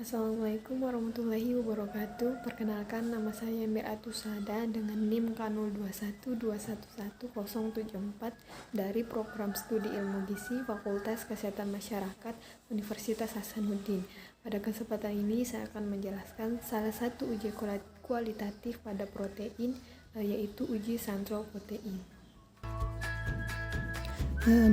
Assalamualaikum warahmatullahi wabarakatuh. Perkenalkan, nama saya Ember Atusada dengan NIM K0212111074 dari Program Studi Ilmu Gizi Fakultas Kesehatan Masyarakat Universitas Hasanuddin. Pada kesempatan ini saya akan menjelaskan salah satu uji kualitatif pada protein, yaitu uji santroprotein.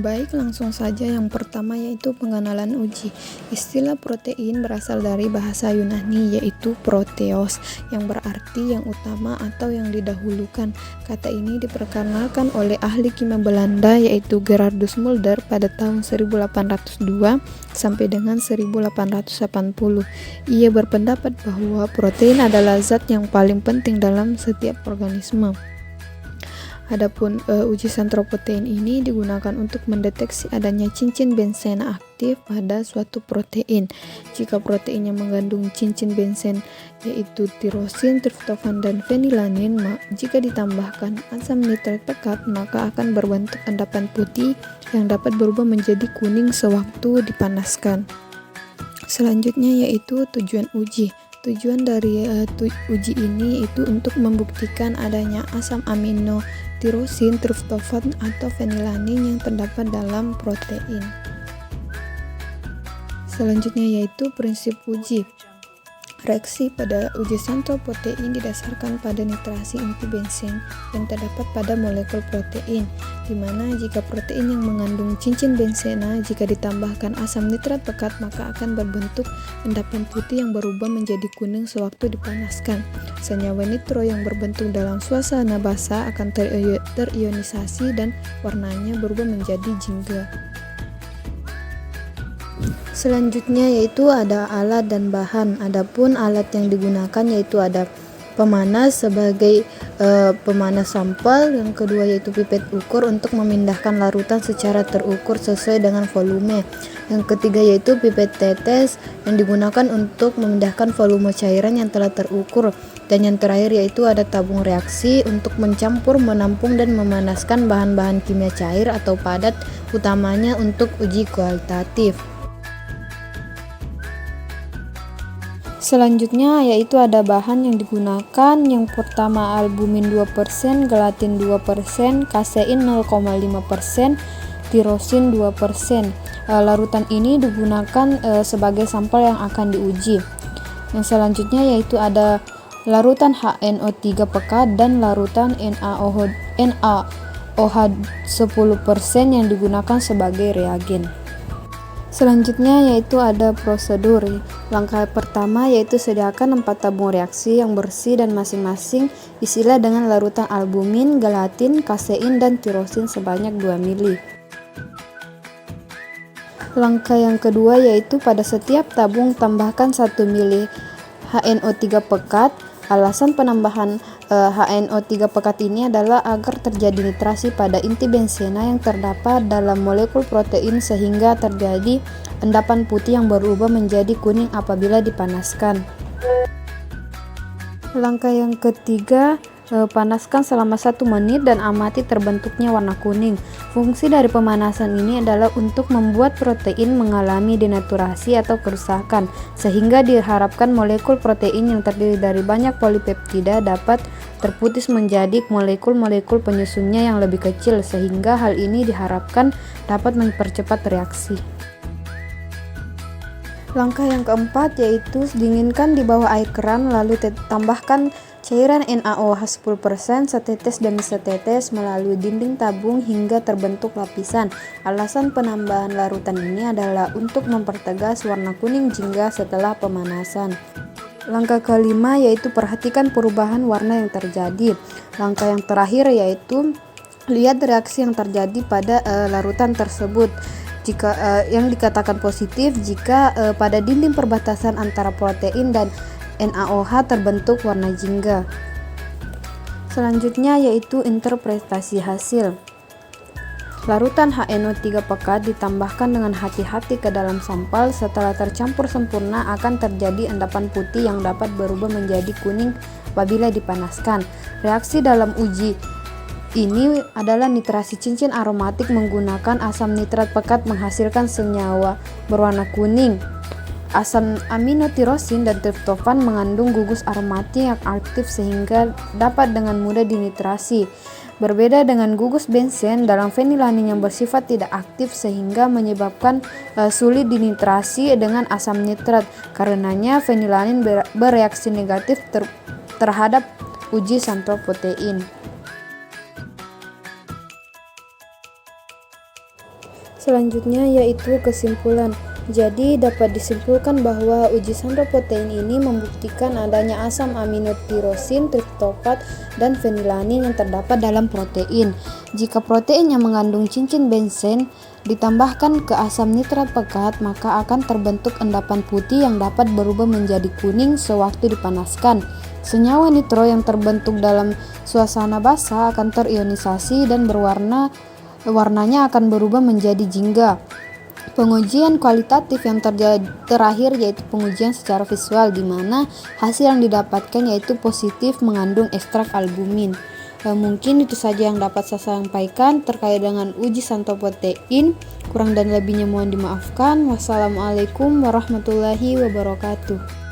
Baik, langsung saja. Yang pertama yaitu pengenalan uji. Istilah protein berasal dari bahasa Yunani yaitu proteos, yang berarti yang utama atau yang didahulukan. Kata ini diperkenalkan oleh ahli kimia Belanda yaitu Gerardus Mulder pada tahun 1802 sampai dengan 1880. Ia berpendapat bahwa protein adalah zat yang paling penting dalam setiap organisme. Adapun uji santroprotein ini digunakan untuk mendeteksi adanya cincin benzena aktif pada suatu protein. Jika proteinnya mengandung cincin benzen yaitu tirosin, triptofan, dan fenilanin, jika ditambahkan asam nitrat pekat maka akan berbentuk endapan putih yang dapat berubah menjadi kuning sewaktu dipanaskan. Selanjutnya yaitu tujuan uji. Tujuan dari uji ini itu untuk membuktikan adanya asam amino tirosin, triptofan, atau fenilanin yang terdapat dalam protein. Selanjutnya yaitu prinsip uji. Reaksi pada uji santroprotein didasarkan pada nitrasi inti benzen yang terdapat pada molekul protein, di mana jika protein yang mengandung cincin benzena jika ditambahkan asam nitrat pekat maka akan berbentuk endapan putih yang berubah menjadi kuning sewaktu dipanaskan. Senyawa nitro yang berbentuk dalam suasana basah akan terionisasi dan warnanya berubah menjadi jingga. Selanjutnya yaitu ada alat dan bahan. Adapun alat yang digunakan yaitu ada pemanas sebagai pemanas sampel, yang kedua yaitu pipet ukur untuk memindahkan larutan secara terukur sesuai dengan volume, yang ketiga yaitu pipet tetes yang digunakan untuk memindahkan volume cairan yang telah terukur, dan yang terakhir yaitu ada tabung reaksi untuk mencampur, menampung, dan memanaskan bahan-bahan kimia cair atau padat, utamanya untuk uji kualitatif. Selanjutnya yaitu ada bahan yang digunakan. Yang pertama albumin 2%, gelatin 2%, kasein 0,5%, tirosin 2%. Larutan ini digunakan sebagai sampel yang akan diuji. Yang selanjutnya yaitu ada larutan HNO3 pekat dan larutan NaOH 10% yang digunakan sebagai reagen. Selanjutnya yaitu ada prosedur. Langkah pertama yaitu sediakan 4 tabung reaksi yang bersih dan masing-masing isilah dengan larutan albumin, gelatin, kasein, dan tirosin sebanyak 2 ml. Langkah yang kedua yaitu pada setiap tabung tambahkan 1 ml HNO3 pekat. Alasan penambahan HNO3 pekat ini adalah agar terjadi nitrasi pada inti benzena yang terdapat dalam molekul protein sehingga terjadi endapan putih yang berubah menjadi kuning apabila dipanaskan. Langkah yang ketiga, panaskan selama 1 menit dan amati terbentuknya warna kuning. Fungsi dari pemanasan ini adalah untuk membuat protein mengalami denaturasi atau kerusakan, sehingga diharapkan molekul protein yang terdiri dari banyak polipeptida dapat terputus menjadi molekul-molekul penyusunnya yang lebih kecil, sehingga hal ini diharapkan dapat mempercepat reaksi. Langkah yang keempat yaitu dinginkan di bawah air keran, lalu tambahkan cairan NaOH 10% setetes demi setetes melalui dinding tabung hingga terbentuk lapisan. Alasan penambahan larutan ini adalah untuk mempertegas warna kuning jingga setelah pemanasan. Langkah kelima yaitu perhatikan perubahan warna yang terjadi. Langkah yang terakhir yaitu lihat reaksi yang terjadi pada larutan tersebut. Jika yang dikatakan positif jika pada dinding perbatasan antara protein dan NaOH terbentuk warna jingga. Selanjutnya yaitu interpretasi hasil. Larutan HNO3 pekat ditambahkan dengan hati-hati ke dalam sampel. Setelah tercampur sempurna akan terjadi endapan putih yang dapat berubah menjadi kuning apabila dipanaskan. Reaksi dalam uji ini adalah nitrasi cincin aromatik menggunakan asam nitrat pekat menghasilkan senyawa berwarna kuning. Asam amino tirosin dan triptofan mengandung gugus aromatik yang aktif sehingga dapat dengan mudah dinitrasi. Berbeda dengan gugus benzen, dalam fenilanin yang bersifat tidak aktif sehingga menyebabkan sulit dinitrasi dengan asam nitrat. Karenanya fenilanin bereaksi negatif terhadap uji sampel protein. Selanjutnya yaitu kesimpulan. Jadi dapat disimpulkan bahwa uji sampel protein ini membuktikan adanya asam amino tirosin, triptofan, dan fenilanin yang terdapat dalam protein. Jika protein yang mengandung cincin benzen ditambahkan ke asam nitrat pekat, maka akan terbentuk endapan putih yang dapat berubah menjadi kuning sewaktu dipanaskan. Senyawa nitro yang terbentuk dalam suasana basah akan terionisasi dan warnanya akan berubah menjadi jingga. Pengujian kualitatif yang terakhir yaitu pengujian secara visual, di mana hasil yang didapatkan yaitu positif mengandung ekstrak albumin. Mungkin itu saja yang dapat saya sampaikan terkait dengan uji sampel protein. Kurang dan lebihnya mohon dimaafkan. Wassalamualaikum warahmatullahi wabarakatuh.